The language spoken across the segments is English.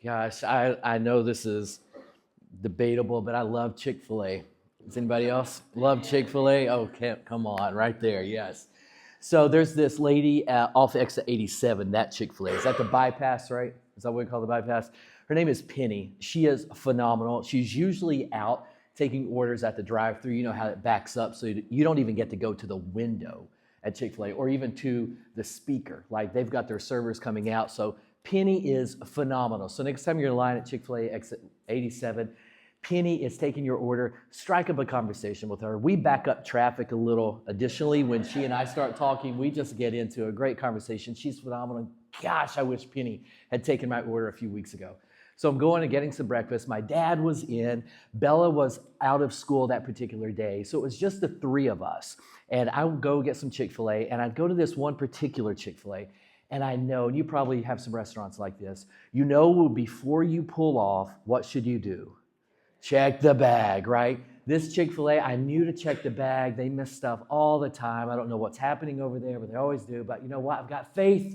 Gosh, I know this is debatable, but I love Chick-fil-A. Does anybody else love Chick-fil-A? Oh, come on, right there, yes. So there's this lady off exit 87, that Chick-fil-A. Is that the bypass, right? Is that what we call the bypass? Her name is Penny. She is phenomenal. She's usually out taking orders at the drive-thru. You know how it backs up, so you don't even get to go to the window at Chick-fil-A or even to the speaker. Like they've got their servers coming out. So Penny is phenomenal. So next time you're in line at Chick-fil-A exit 87, Penny is taking your order. Strike up a conversation with her. We back up traffic a little. Additionally, when she and I start talking, we just get into a great conversation. She's phenomenal. Gosh, I wish Penny had taken my order a few weeks ago. So I'm going and getting some breakfast. My dad was in. Bella was out of school that particular day. So it was just the three of us. And I would go get some Chick-fil-A, and I'd go to this one particular Chick-fil-A. And I know, and you probably have some restaurants like this, you know before you pull off, what should you do? Check the bag, right? This Chick-fil-A, I knew to check the bag. They miss stuff all the time. I don't know what's happening over there, but they always do. But you know what? I've got faith.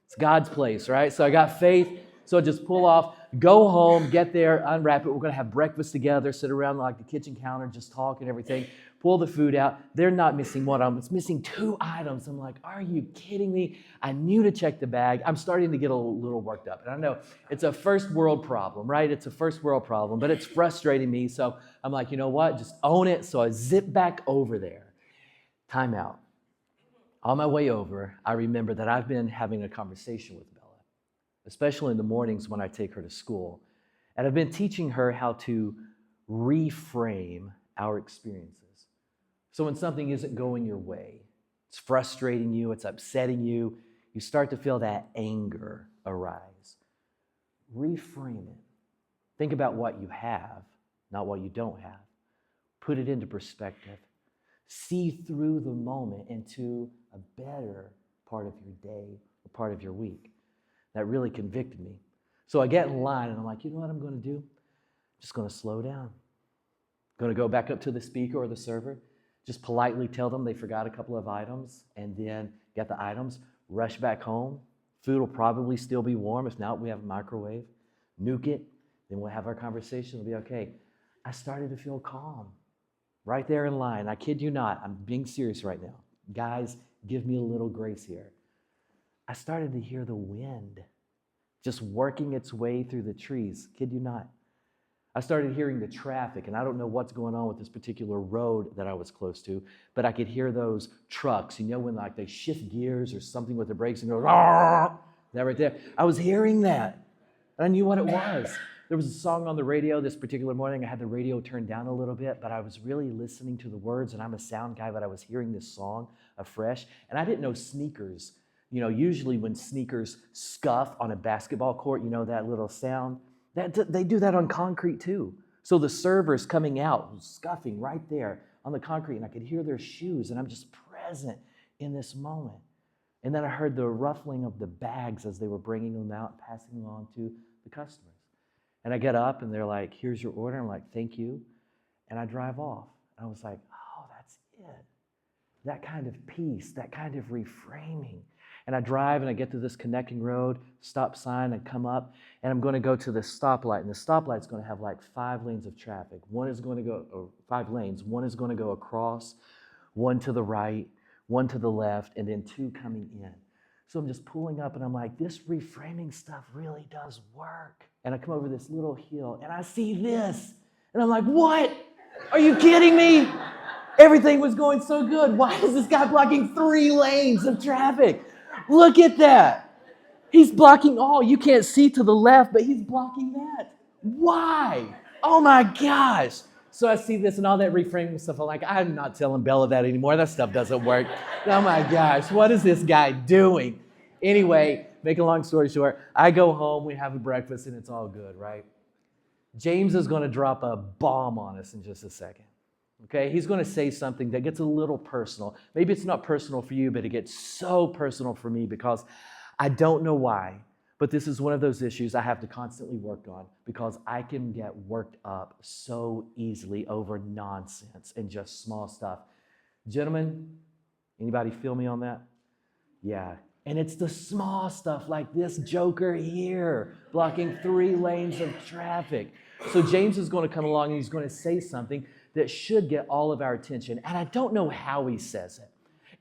It's God's place, right? So I got faith. So I just pull off, go home, get there, unwrap it. We're going to have breakfast together, sit around like the kitchen counter, just talk and everything. Pull the food out. They're not missing one item. It's missing two items. I'm like, are you kidding me? I knew to check the bag. I'm starting to get a little worked up. And I know it's a first world problem, right? It's a first world problem, but it's frustrating me. So I'm like, you know what? Just own it. So I zip back over there. Time out. On my way over, I remember that I've been having a conversation with Bella, especially in the mornings when I take her to school. And I've been teaching her how to reframe our experiences. So when something isn't going your way, it's frustrating you, it's upsetting you, you start to feel that anger arise. Reframe it. Think about what you have, not what you don't have. Put it into perspective. See through the moment into a better part of your day, a part of your week. That really convicted me. So I get in line and I'm like, you know what I'm going to do? I'm just going to slow down. I'm going to go back up to the speaker or the server, just politely tell them they forgot a couple of items and then get the items, rush back home. Food will probably still be warm. If not, we have a microwave. Nuke it. Then we'll have our conversation. It'll be okay. I started to feel calm right there in line. I kid you not. I'm being serious right now. Guys, give me a little grace here. I started to hear the wind just working its way through the trees. Kid you not. I started hearing the traffic, and I don't know what's going on with this particular road that I was close to, but I could hear those trucks, you know, when like they shift gears or something with the brakes and go, "Rah!" That right there. I was hearing that, and I knew what it was. There was a song on the radio this particular morning. I had the radio turned down a little bit, but I was really listening to the words, and I'm a sound guy, but I was hearing this song afresh, and I didn't know sneakers. You know, usually when sneakers scuff on a basketball court, you know that little sound? They do that on concrete too. So the server's coming out, scuffing right there on the concrete, and I could hear their shoes, and I'm just present in this moment. And then I heard the ruffling of the bags as they were bringing them out and passing them on to the customers. And I get up, and they're like, here's your order. I'm like, thank you. And I drive off. And I was like, oh, that's it. That kind of peace, that kind of reframing. And I drive and I get to this connecting road, stop sign, and come up, and I'm going to go to the stoplight. And the stoplight's going to have like 5 lanes of traffic. One is going to go, or 5 lanes. One is going to go across, one to the right, one to the left, and then 2 coming in. So I'm just pulling up and I'm like, this reframing stuff really does work. And I come over this little hill and I see this. And I'm like, what? Are you kidding me? Everything was going so good. Why is this guy blocking 3 lanes of traffic? Look at that. He's blocking all. You can't see to the left, but he's blocking that. Why? Oh my gosh. So I see this and all that reframing stuff. I'm like, I'm not telling Bella that anymore. That stuff doesn't work. Oh my gosh, what is this guy doing? Anyway, make a long story short, I go home, we have a breakfast, and it's all good, right? James is going to drop a bomb on us in just a second. Okay, he's going to say something that gets a little personal. Maybe it's not personal for you, but it gets so personal for me because I don't know why, but this is one of those issues I have to constantly work on because I can get worked up so easily over nonsense and just small stuff. Gentlemen, anybody feel me on that? Yeah, And it's the small stuff like this joker here, blocking 3 lanes of traffic. So James is going to come along and he's going to say something that should get all of our attention. And I don't know how he says it.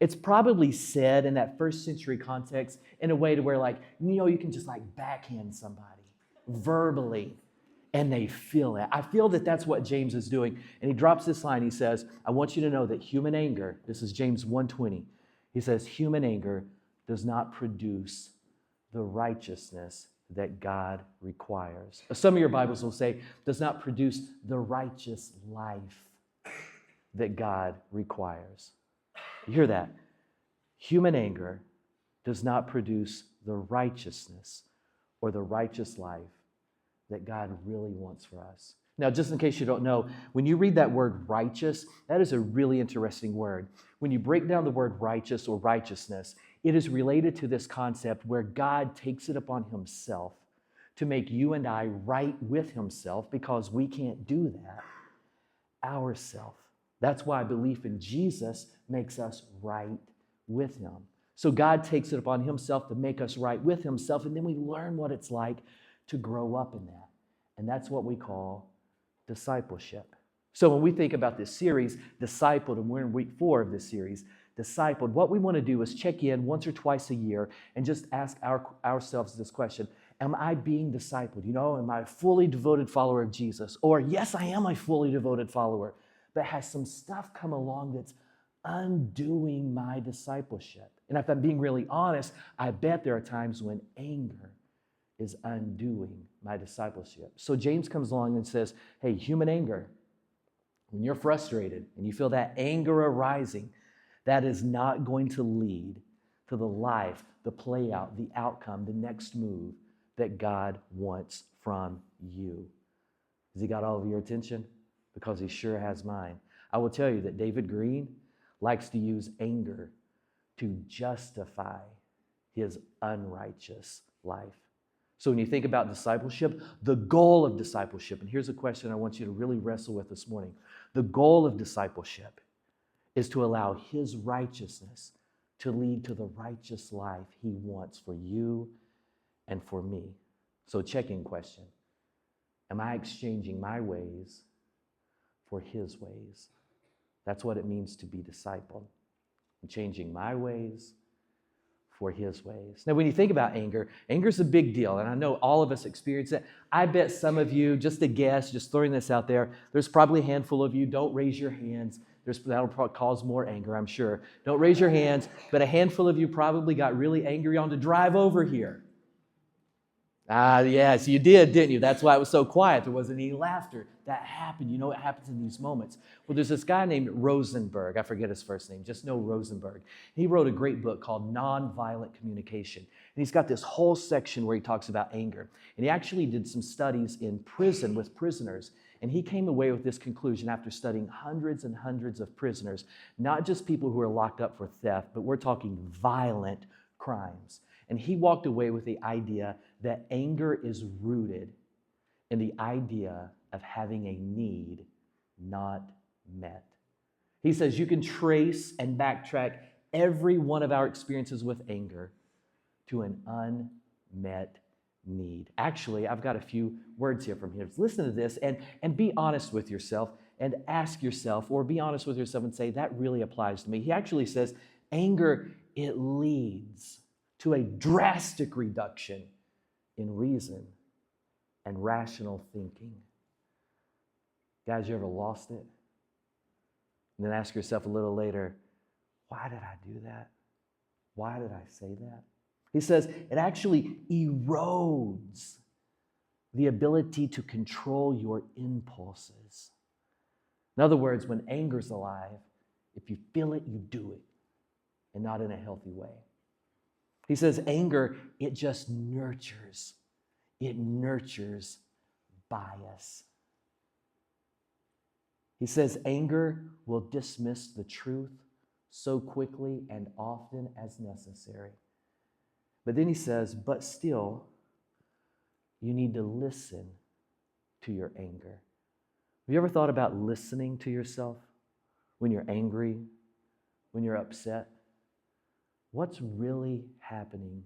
It's probably said in that first century context in a way to where, like, you can just like backhand somebody verbally and they feel it. I feel that that's what James is doing. And he drops this line. He says, I want you to know that human anger, this is James 1:20. He says, human anger does not produce the righteousness that God requires. Some of your Bibles will say, does not produce the righteous life that God requires. You hear that? Human anger does not produce the righteousness or the righteous life that God really wants for us. Now, just in case you don't know, when you read that word righteous, that is a really interesting word. When you break down the word righteous or righteousness, it is related to this concept where God takes it upon himself to make you and I right with himself because we can't do that ourselves. That's why belief in Jesus makes us right with him. So God takes it upon himself to make us right with himself, and then we learn what it's like to grow up in that. And that's what we call discipleship. So when we think about this series, Discipled, and we're in week 4 of this series, Discipled, what we want to do is check in once or twice a year and just ask ourselves this question: am I being discipled? Am I a fully devoted follower of Jesus? Or, yes, I am a fully devoted follower, but has some stuff come along that's undoing my discipleship? And if I'm being really honest, I bet there are times when anger is undoing my discipleship. So James comes along and says, hey, human anger, when you're frustrated and you feel that anger arising, that is not going to lead to the life, the play out, the outcome, the next move that God wants from you. Has he got all of your attention? Because he sure has mine. I will tell you that David Green likes to use anger to justify his unrighteous life. So when you think about discipleship, the goal of discipleship, and here's a question I want you to really wrestle with this morning. The goal of discipleship is to allow his righteousness to lead to the righteous life he wants for you and for me. So check-in question: am I exchanging my ways for his ways? That's what it means to be discipled. I'm changing my ways for his ways. Now, when you think about anger, anger is a big deal, and I know all of us experience it. I bet some of you, just a guess, just throwing this out there, there's probably a handful of you, don't raise your hands. That'll probably cause more anger, I'm sure. Don't raise your hands, but a handful of you probably got really angry on the drive over here. Yes, you did, didn't you? That's why it was so quiet. There wasn't any laughter. That happened. You know what happens in these moments? Well, there's this guy named Rosenberg. I forget his first name. Just know Rosenberg. He wrote a great book called Nonviolent Communication. And he's got this whole section where he talks about anger. And he actually did some studies in prison with prisoners. And he came away with this conclusion after studying hundreds and hundreds of prisoners, not just people who are locked up for theft, but we're talking violent crimes. And he walked away with the idea that anger is rooted in the idea of having a need not met. He says you can trace and backtrack every one of our experiences with anger to an unmet need. Actually, I've got a few words here from him. Listen to this and be honest with yourself and ask yourself, or be honest with yourself and say, that really applies to me. He actually says, anger, it leads to a drastic reduction in reason and rational thinking. Guys, you ever lost it? And then ask yourself a little later, why did I do that? Why did I say that? He says it actually erodes the ability to control your impulses. In other words, when anger's alive, if you feel it, you do it, and not in a healthy way. He says anger, it just nurtures. It nurtures bias. He says anger will dismiss the truth so quickly and often as necessary. But then he says, but still, you need to listen to your anger. Have you ever thought about listening to yourself when you're angry, when you're upset? What's really happening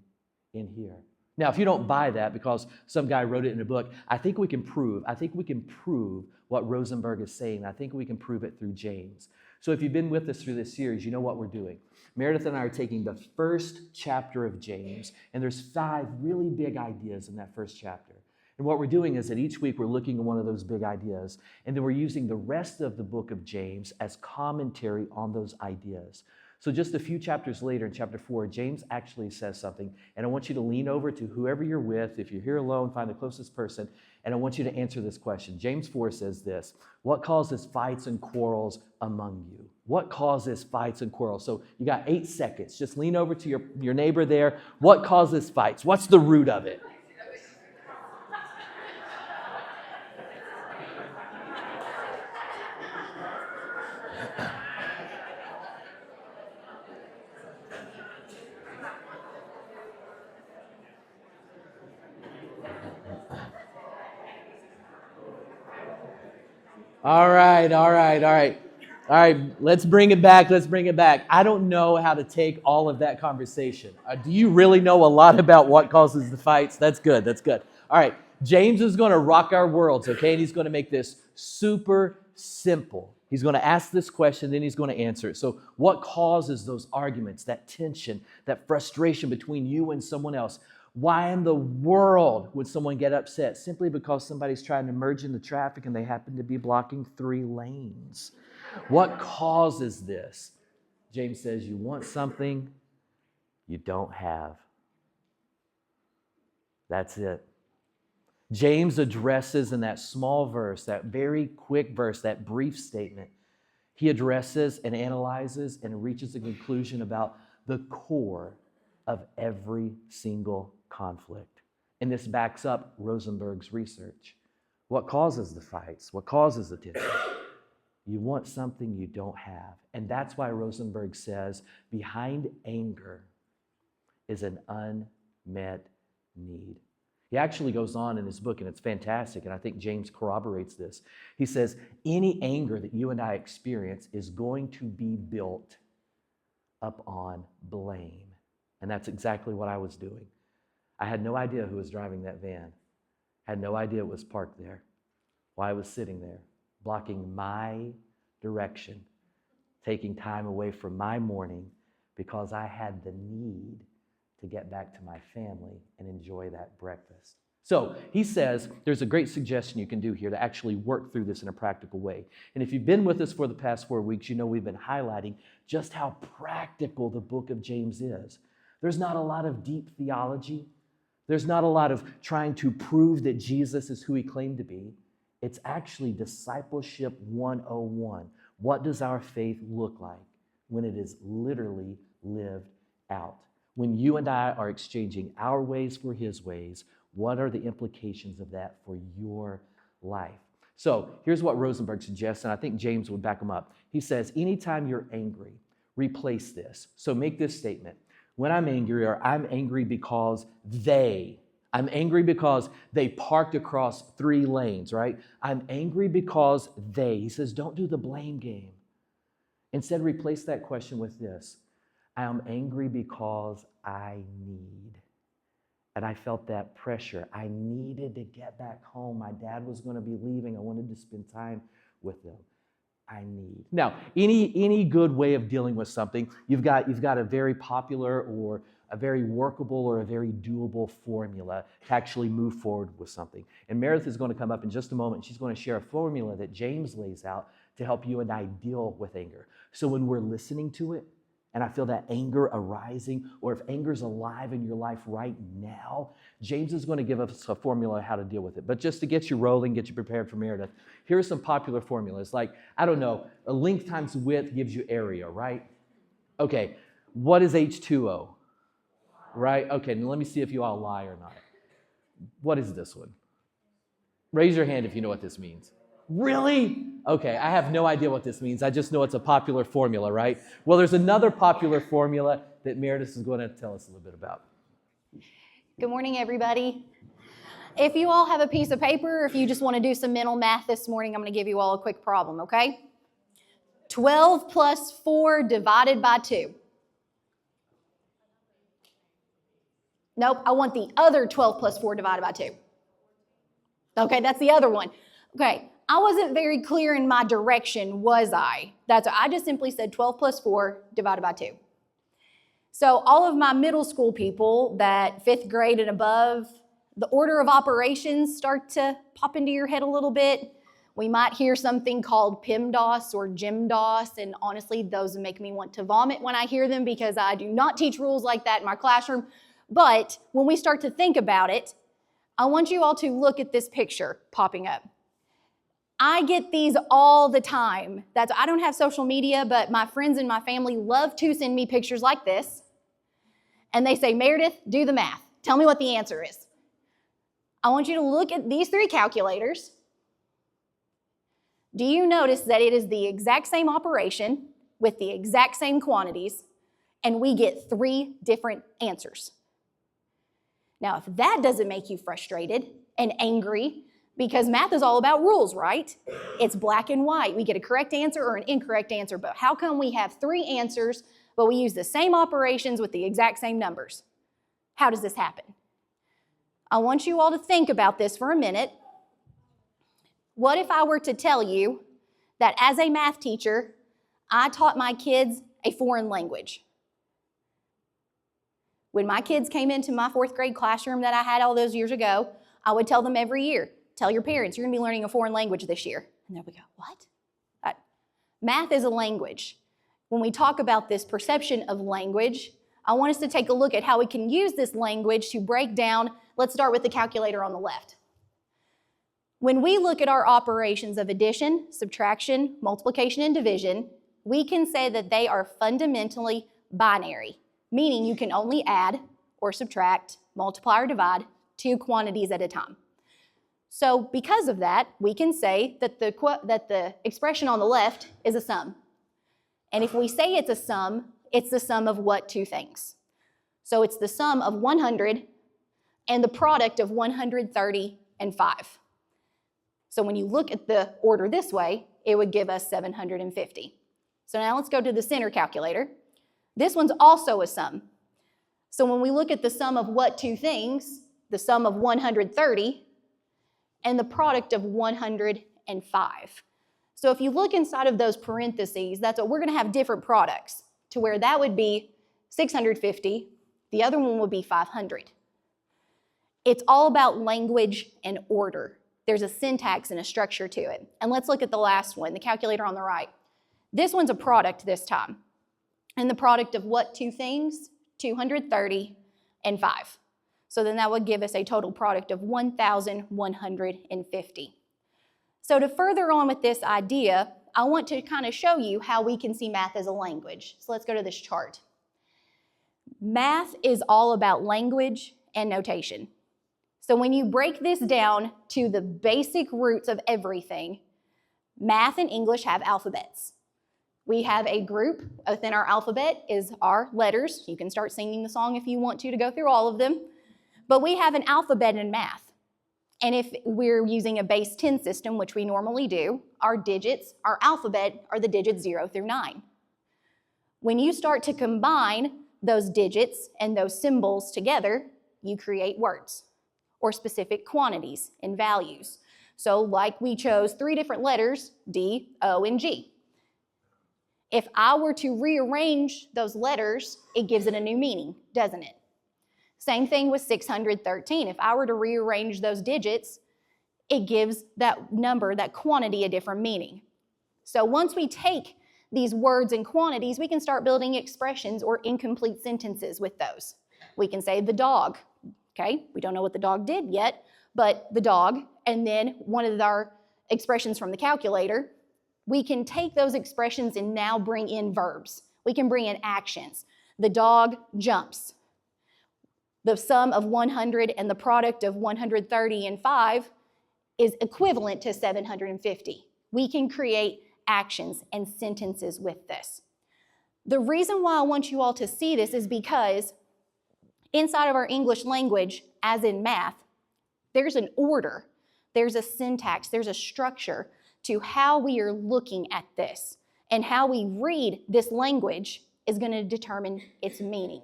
in here. Now, if you don't buy that because some guy wrote it in a book, I think we can prove what Rosenberg is saying. I think we can prove it through James. So if you've been with us through this series, you know what we're doing. Meredith and I are taking the first chapter of James, and there's 5 really big ideas in that first chapter. And what we're doing is that each week we're looking at one of those big ideas, and then we're using the rest of the book of James as commentary on those ideas. So just a few chapters later, in chapter 4, James actually says something, and I want you to lean over to whoever you're with. If you're here alone, find the closest person, and I want you to answer this question. James 4 says this: what causes fights and quarrels among you? What causes fights and quarrels? So you got 8 seconds. Just lean over to your neighbor there. What causes fights? What's the root of it? All right. Let's bring it back. I don't know how to take all of that conversation. Do you really know a lot about what causes the fights? That's good. All right, James is going to rock our worlds, okay? And he's going to make this super simple. He's going to ask this question, then he's going to answer it. So what causes those arguments, that tension, that frustration between you and someone else? Why in the world would someone get upset? Simply because somebody's trying to merge into traffic and they happen to be blocking 3 lanes. What causes this? James says, you want something you don't have. That's it. James addresses in that small verse, that very quick verse, that brief statement, he addresses and analyzes and reaches a conclusion about the core of every single conflict. And this backs up Rosenberg's research. What causes the fights? What causes the tension? You want something you don't have. And that's why Rosenberg says behind anger is an unmet need. He actually goes on in his book, and it's fantastic, and I think James corroborates this. He says, any anger that you and I experience is going to be built up on blame. And that's exactly what I was doing. I had no idea who was driving that van. Had no idea it was parked there. Why I was sitting there, blocking my direction, taking time away from my morning because I had the need to get back to my family and enjoy that breakfast. So he says there's a great suggestion you can do here to actually work through this in a practical way. And if you've been with us for the past 4 weeks, you know we've been highlighting just how practical the book of James is. There's not a lot of deep theology. There's not a lot of trying to prove that Jesus is who he claimed to be. It's actually discipleship 101. What does our faith look like when it is literally lived out? When you and I are exchanging our ways for his ways, what are the implications of that for your life? So here's what Rosenberg suggests, and I think James would back him up. He says, anytime you're angry, replace this. So make this statement. When I'm angry, or I'm angry because I'm angry because they parked across 3 lanes, right? I'm angry because he says, don't do the blame game. Instead, replace that question with this. I am angry because I need. And I felt that pressure. I needed to get back home. My dad was going to be leaving. I wanted to spend time with him. I need. Now, any good way of dealing with something, you've got a very popular or a very workable or a very doable formula to actually move forward with something. And Meredith is going to come up in just a moment. She's going to share a formula that James lays out to help you and I deal with anger. So when we're listening to it, and I feel that anger arising, or if anger's alive in your life right now, James is going to give us a formula how to deal with it. But just to get you rolling, get you prepared for Meredith, here are some popular formulas. Like, I don't know, a length times width gives you area, right? Okay, what is H2O? Right? Okay, now let me see if you all lie or not. What is this one? Raise your hand if you know what this means. Really? Okay, I have no idea what this means. I just know it's a popular formula, right? Well, there's another popular formula that Meredith is going to tell us a little bit about. Good morning, everybody. If you all have a piece of paper, or if you just want to do some mental math this morning, I'm going to give you all a quick problem, okay? 12 plus 4 divided by 2. Nope, I want the other 12 plus 4 divided by 2. Okay, that's the other one. Okay, I wasn't very clear in my direction, was I? I just simply said 12 plus 4 divided by 2. So all of my middle school people that 5th grade and above, the order of operations start to pop into your head a little bit. We might hear something called PEMDAS or GEMDAS, and honestly, those make me want to vomit when I hear them because I do not teach rules like that in my classroom. But when we start to think about it, I want you all to look at this picture popping up. I get these all the time. I don't have social media, but my friends and my family love to send me pictures like this. And they say, Meredith, do the math. Tell me what the answer is. I want you to look at these 3 calculators. Do you notice that it is the exact same operation with the exact same quantities, and we get 3 different answers? Now, if that doesn't make you frustrated and angry, because math is all about rules, right? It's black and white. We get a correct answer or an incorrect answer, but how come we have 3 answers, but we use the same operations with the exact same numbers? How does this happen? I want you all to think about this for a minute. What if I were to tell you that as a math teacher, I taught my kids a foreign language? When my kids came into my 4th grade classroom that I had all those years ago, I would tell them every year, tell your parents, you're going to be learning a foreign language this year. And they would go, what? Math is a language. When we talk about this perception of language, I want us to take a look at how we can use this language to break down. Let's start with the calculator on the left. When we look at our operations of addition, subtraction, multiplication, and division, we can say that they are fundamentally binary, meaning you can only add or subtract, multiply or divide 2 quantities at a time. So because of that, we can say that the expression on the left is a sum. And if we say it's the sum of what 2 things? So it's the sum of 100 and the product of 130 and 5. So when you look at the order this way, it would give us 750. So now let's go to the center calculator. This one's also a sum. So when we look at the sum of what 2 things, the sum of 130 and the product of 105. So if you look inside of those parentheses, that's what we're going to have different products to where that would be 650, the other one would be 500. It's all about language and order. There's a syntax and a structure to it. And let's look at the last one, the calculator on the right. This one's a product this time. And the product of what 2 things? 230 and 5. So then that would give us a total product of 1,150. So to further on with this idea, I want to kind of show you how we can see math as a language. So let's go to this chart. Math is all about language and notation. So when you break this down to the basic roots of everything, math and English have alphabets. We have a group within our alphabet is our letters. You can start singing the song if you want to go through all of them. But we have an alphabet in math. And if we're using a base 10 system, which we normally do, our digits, our alphabet are the digits 0 through 9. When you start to combine those digits and those symbols together, you create words or specific quantities and values. So like we chose 3 different letters, D, O, and G. If I were to rearrange those letters, it gives it a new meaning, doesn't it? Same thing with 613. If I were to rearrange those digits, it gives that number, that quantity, a different meaning. So once we take these words and quantities, we can start building expressions or incomplete sentences with those. We can say the dog, okay? We don't know what the dog did yet, but the dog, and then one of our expressions from the calculator, we can take those expressions and now bring in verbs. We can bring in actions. The dog jumps. The sum of 100 and the product of 130 and 5 is equivalent to 750. We can create actions and sentences with this. The reason why I want you all to see this is because inside of our English language, as in math, there's an order, there's a syntax, there's a structure to how we are looking at this, and how we read this language is going to determine its meaning.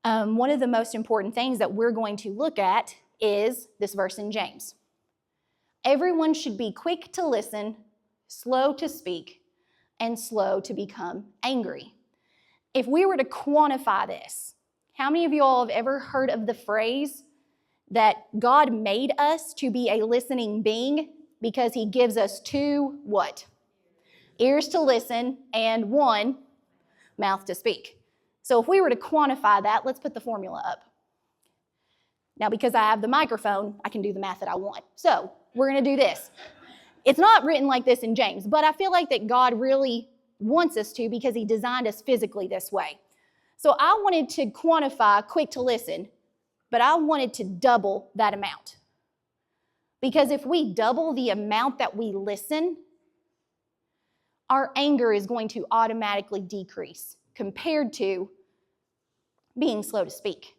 One of the most important things that we're going to look at is this verse in James. Everyone should be quick to listen, slow to speak, and slow to become angry. If we were to quantify this, how many of you all have ever heard of the phrase that God made us to be a listening being because he gives us two what? Ears to listen and one mouth to speak. So if we were to quantify that, let's put the formula up. Now, because I have the microphone, I can do the math that I want. So we're going to do this. It's not written like this in James, but I feel like that God really wants us to because he designed us physically this way. So I wanted to quantify quick to listen, but I wanted to double that amount. Because if we double the amount that we listen, our anger is going to automatically decrease compared to being slow to speak.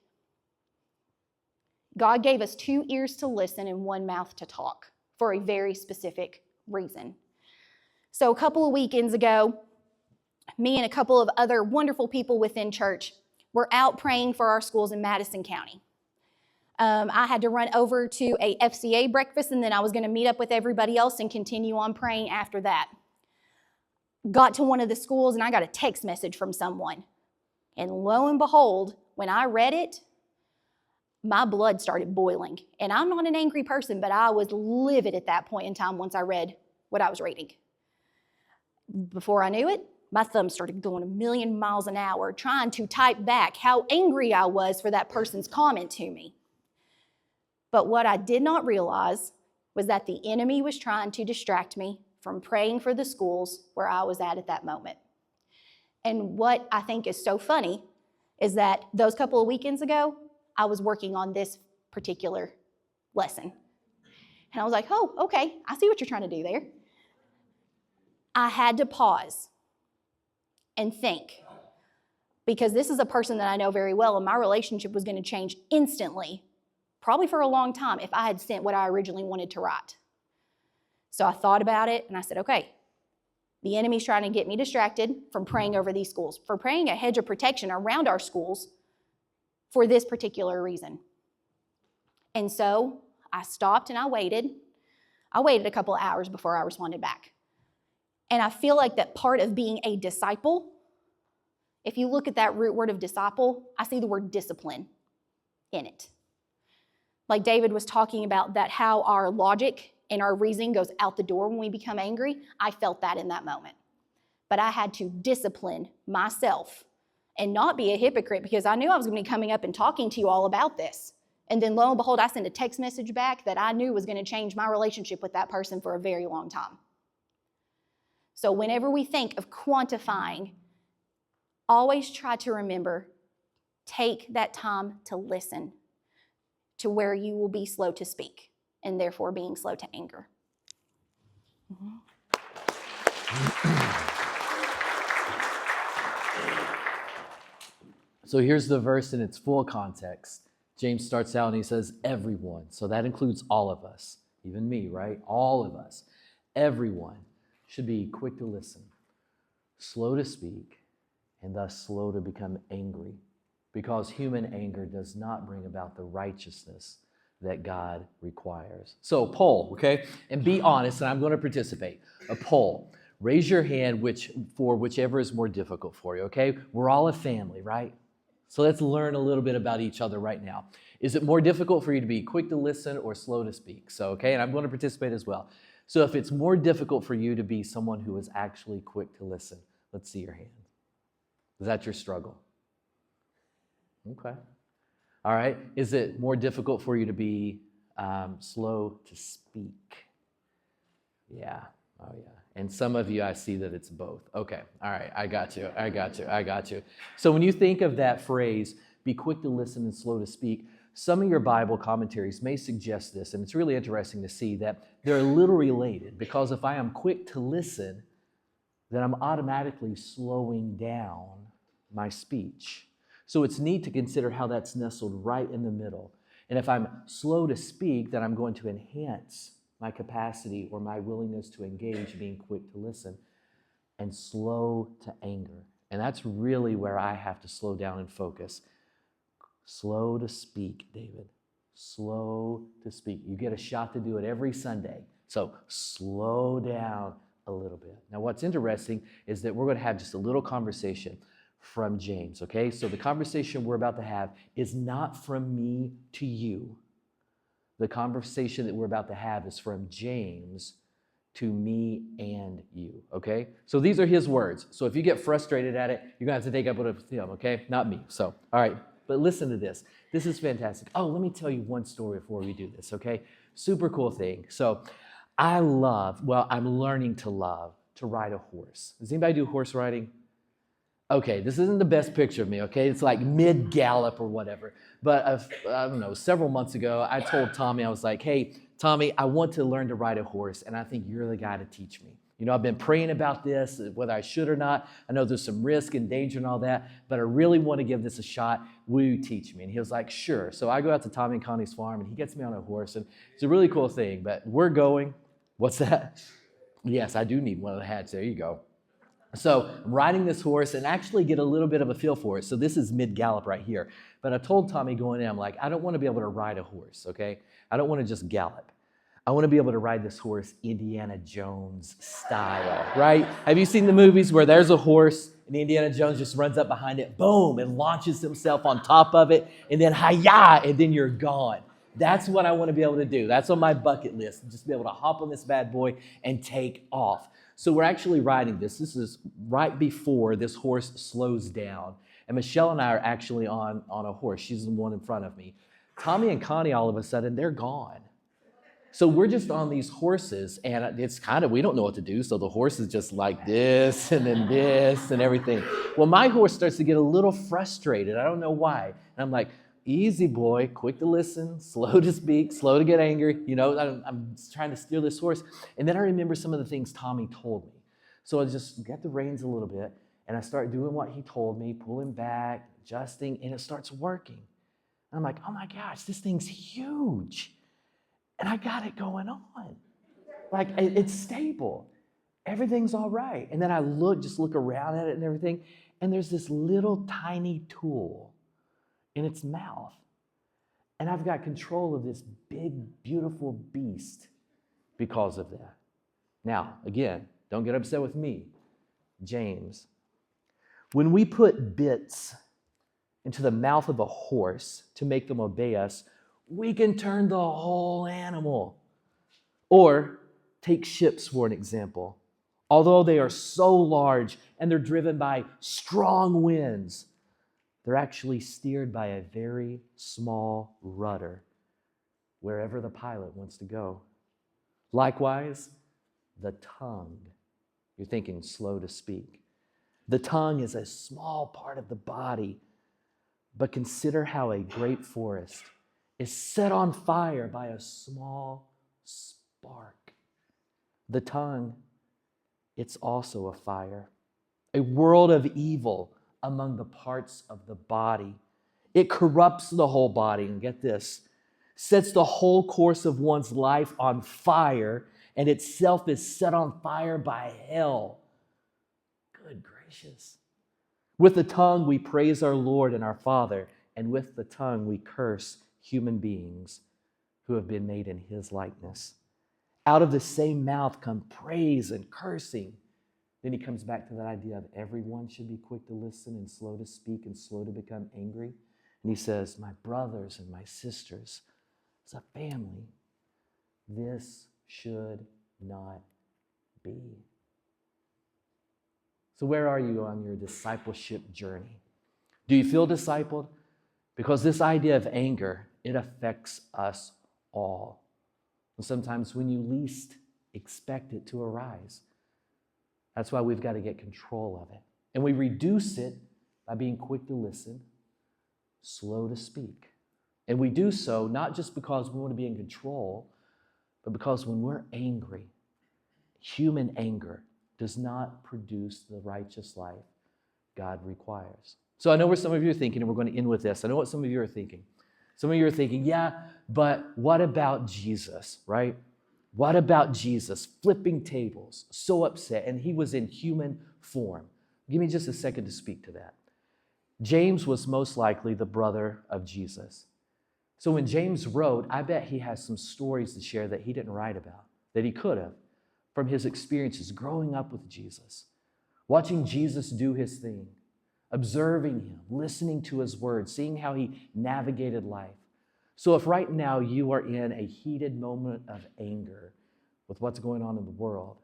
God gave us 2 ears to listen and 1 mouth to talk for a very specific reason. So a couple of weekends ago, me and a couple of other wonderful people within church were out praying for our schools in Madison County. I had to run over to a FCA breakfast, and then I was going to meet up with everybody else and continue on praying after that. Got to one of the schools, and I got a text message from someone. And lo and behold, when I read it, my blood started boiling. And I'm not an angry person, but I was livid at that point in time once I read what I was reading. Before I knew it, my thumb started going a million miles an hour, trying to type back how angry I was for that person's comment to me. But what I did not realize was that the enemy was trying to distract me from praying for the schools where I was at that moment. And what I think is so funny is that those couple of weekends ago, I was working on this particular lesson. And I was like, oh, okay, I see what you're trying to do there. I had to pause and think, because this is a person that I know very well, and my relationship was going to change instantly, probably for a long time, if I had sent what I originally wanted to write. So I thought about it, and I said, okay, the enemy's trying to get me distracted from praying over these schools, for praying a hedge of protection around our schools for this particular reason. And so I stopped and I waited. I waited a couple of hours before I responded back. And I feel like that part of being a disciple, if you look at that root word of disciple, I see the word discipline in it. Like David was talking about that, how our logic and our reasoning goes out the door when we become angry. I felt that in that moment. But I had to discipline myself and not be a hypocrite, because I knew I was going to be coming up and talking to you all about this. And then lo and behold, I sent a text message back that I knew was going to change my relationship with that person for a very long time. So whenever we think of quantifying, always try to remember, take that time to listen to where you will be slow to speak and therefore being slow to anger. So here's the verse in its full context. James starts out and he says, everyone. So that includes all of us, even me, right? All of us. Everyone should be quick to listen, slow to speak, and thus slow to become angry, because human anger does not bring about the righteousness that God requires. So poll, okay? And be honest, and I'm going to participate. A poll. Raise your hand for whichever is more difficult for you, okay? We're all a family, right? So let's learn a little bit about each other right now. Is it more difficult for you to be quick to listen or slow to speak? So, okay, and I'm going to participate as well. So if it's more difficult for you to be someone who is actually quick to listen, let's see your hand. Is that your struggle? Okay. All right. Is it more difficult for you to be slow to speak? Yeah. Oh, yeah. And some of you, I see that it's both. Okay. All right. I got you. So when you think of that phrase, be quick to listen and slow to speak, some of your Bible commentaries may suggest this, and it's really interesting to see that they're a little related, because if I am quick to listen, then I'm automatically slowing down my speech. So it's neat to consider how that's nestled right in the middle. And if I'm slow to speak, then I'm going to enhance my capacity or my willingness to engage, being quick to listen, and slow to anger. And that's really where I have to slow down and focus. Slow to speak, David. Slow to speak. You get a shot to do it every Sunday. So slow down a little bit. Now, what's interesting is that we're going to have just a little conversation from James, okay? So the conversation we're about to have is not from me to you. The conversation that we're about to have is from James to me and you, okay? So these are his words. So if you get frustrated at it, you're going to have to take up with him, okay? Not me. So, all right. But listen to this. This is fantastic. Oh, let me tell you one story before we do this, okay? Super cool thing. So I'm learning to love to ride a horse. Does anybody do horse riding? Okay, this isn't the best picture of me, okay? It's like mid-gallop or whatever. But I don't know, several months ago, I told Tommy, I was like, hey, Tommy, I want to learn to ride a horse, and I think you're the guy to teach me. You know, I've been praying about this, whether I should or not. I know there's some risk and danger and all that, but I really want to give this a shot. Will you teach me? And he was like, sure. So I go out to Tommy and Connie's farm, and he gets me on a horse, and it's a really cool thing. But we're going. What's that? Yes, I do need one of the hats. There you go. So I'm riding this horse and actually get a little bit of a feel for it. So this is mid-gallop right here. But I told Tommy going in, I'm like, I don't want to be able to ride a horse, okay? I don't want to just gallop. I want to be able to ride this horse Indiana Jones style, right? Have you seen the movies where there's a horse and Indiana Jones just runs up behind it, boom, and launches himself on top of it, and then hi-ya, and then you're gone. That's what I want to be able to do. That's on my bucket list, just be able to hop on this bad boy and take off. So we're actually riding this. This is right before this horse slows down. And Michelle and I are actually on a horse. She's the one in front of me. Tommy and Connie, all of a sudden, they're gone. So we're just on these horses, and it's we don't know what to do. So the horse is just like this and then this and everything. Well, my horse starts to get a little frustrated. I don't know why. And I'm like, easy boy, quick to listen, slow to speak, slow to get angry. You know, I'm trying to steer this horse. And then I remember some of the things Tommy told me. So I just get the reins a little bit, and I start doing what he told me, pulling back, adjusting, and it starts working. And I'm like, oh my gosh, this thing's huge. And I got it going on. Like, it's stable. Everything's all right. And then I look around at it and everything, and there's this little tiny tool in its mouth. And I've got control of this big, beautiful beast because of that. Now, again, don't get upset with me. James, when we put bits into the mouth of a horse to make them obey us, we can turn the whole animal. Or take ships for an example. Although they are so large and they're driven by strong winds, they're actually steered by a very small rudder wherever the pilot wants to go. Likewise, the tongue. You're thinking slow to speak. The tongue is a small part of the body, but consider how a great forest is set on fire by a small spark. The tongue, it's also a fire, a world of evil among the parts of the body. It corrupts the whole body, and get this, sets the whole course of one's life on fire, and itself is set on fire by hell. Good gracious. With the tongue we praise our Lord and our Father, and with the tongue we curse human beings who have been made in his likeness. Out of the same mouth come praise and cursing. Then he comes back to that idea of everyone should be quick to listen and slow to speak and slow to become angry. And he says, my brothers and my sisters, as a family, this should not be. So where are you on your discipleship journey? Do you feel discipled? Because this idea of anger, it affects us all. And sometimes when you least expect it to arise. That's why we've got to get control of it. And we reduce it by being quick to listen, slow to speak. And we do so not just because we want to be in control, but because when we're angry, human anger does not produce the righteous life God requires. So I know where some of you are thinking, and we're going to end with this. I know what some of you are thinking. Some of you are thinking, yeah, but what about Jesus, right? What about Jesus flipping tables, so upset, and he was in human form? Give me just a second to speak to that. James was most likely the brother of Jesus. So when James wrote, I bet he has some stories to share that he didn't write about, that he could have, from his experiences growing up with Jesus, watching Jesus do his thing, observing him, listening to his words, seeing how he navigated life. So if right now you are in a heated moment of anger with what's going on in the world,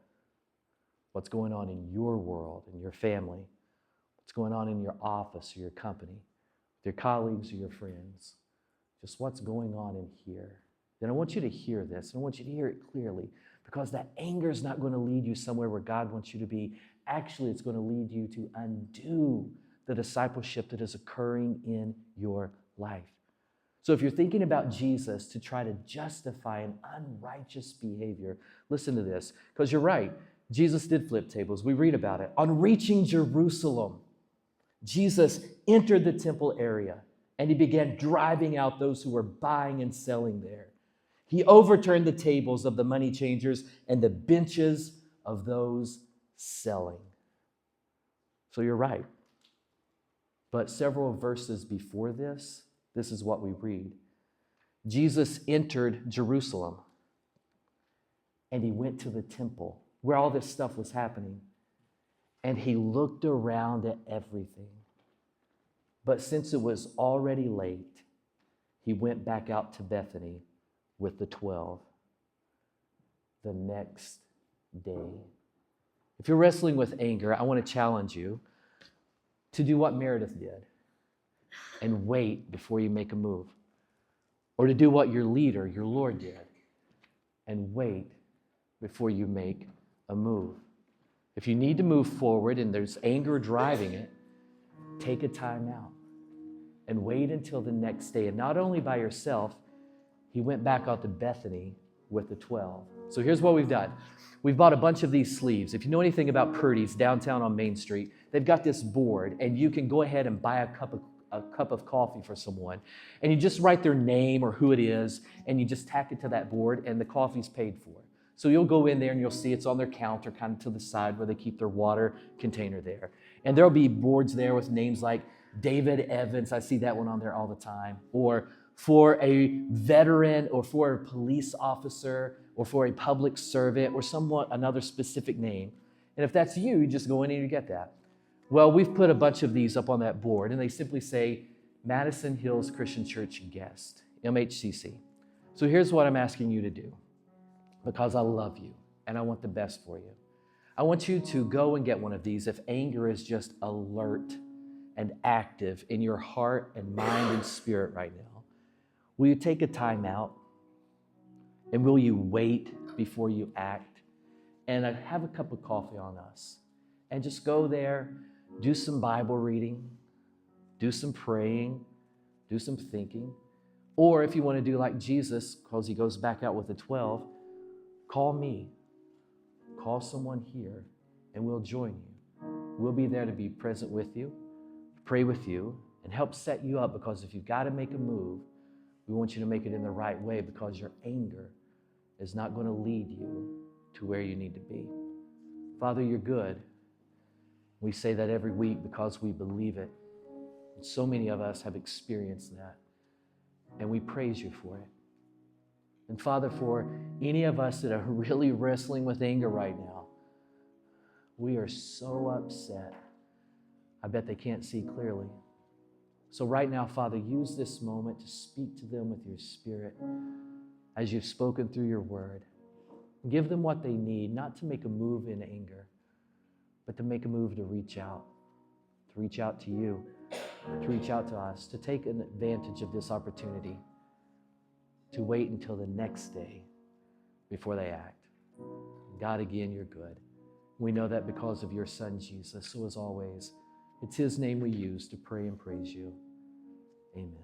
what's going on in your world, in your family, what's going on in your office or your company, with your colleagues or your friends, just what's going on in here, then I want you to hear this, and I want you to hear it clearly, because that anger is not going to lead you somewhere where God wants you to be. Actually, it's going to lead you to undo the discipleship that is occurring in your life. So if you're thinking about Jesus to try to justify an unrighteous behavior, listen to this, because you're right. Jesus did flip tables. We read about it. On reaching Jerusalem, Jesus entered the temple area and he began driving out those who were buying and selling there. He overturned the tables of the money changers and the benches of those selling. So you're right. But several verses before this is what we read. Jesus entered Jerusalem and he went to the temple where all this stuff was happening, and he looked around at everything. But since it was already late, he went back out to Bethany with the 12 the next day. If you're wrestling with anger, I want to challenge you to do what Meredith did and wait before you make a move. Or to do what your leader, your Lord, did and wait before you make a move. If you need to move forward and there's anger driving it, take a time out and wait until the next day. And not only by yourself, he went back out to Bethany with the 12. So here's what we've done. We've bought a bunch of these sleeves. If you know anything about Purdy's downtown on Main Street, they've got this board, and you can go ahead and buy a cup of coffee for someone, and you just write their name or who it is, and you just tack it to that board, and the coffee's paid for. So you'll go in there and you'll see it's on their counter, kind of to the side where they keep their water container there. And there'll be boards there with names like David Evans. I see that one on there all the time. Or for a veteran, or for a police officer, or for a public servant, or somewhat another specific name. And if that's you, you just go in and you get that. Well, we've put a bunch of these up on that board, and they simply say, Madison Hills Christian Church guest, MHCC. So here's what I'm asking you to do, because I love you and I want the best for you. I want you to go and get one of these if anger is just alert and active in your heart and mind and spirit right now. Will you take a time out, and will you wait before you act? And have a cup of coffee on us, and just go there, do some Bible reading, do some praying, do some thinking. Or if you want to do like Jesus, because he goes back out with the 12, call me, call someone here, and we'll join you. We'll be there to be present with you, pray with you, and help set you up, because if you've got to make a move, we want you to make it in the right way, because your anger is not going to lead you to where you need to be. Father, you're good. We say that every week because we believe it. And so many of us have experienced that, and we praise you for it. And Father, for any of us that are really wrestling with anger right now, we are so upset. I bet they can't see clearly. So right now, Father, use this moment to speak to them with your Spirit as you've spoken through your word. Give them what they need, not to make a move in anger, but to make a move to reach out to you, to reach out to us, to take an advantage of this opportunity, to wait until the next day before they act. God, again, you're good. We know that because of your Son, Jesus. So as always, it's his name we use to pray and praise you. Amen.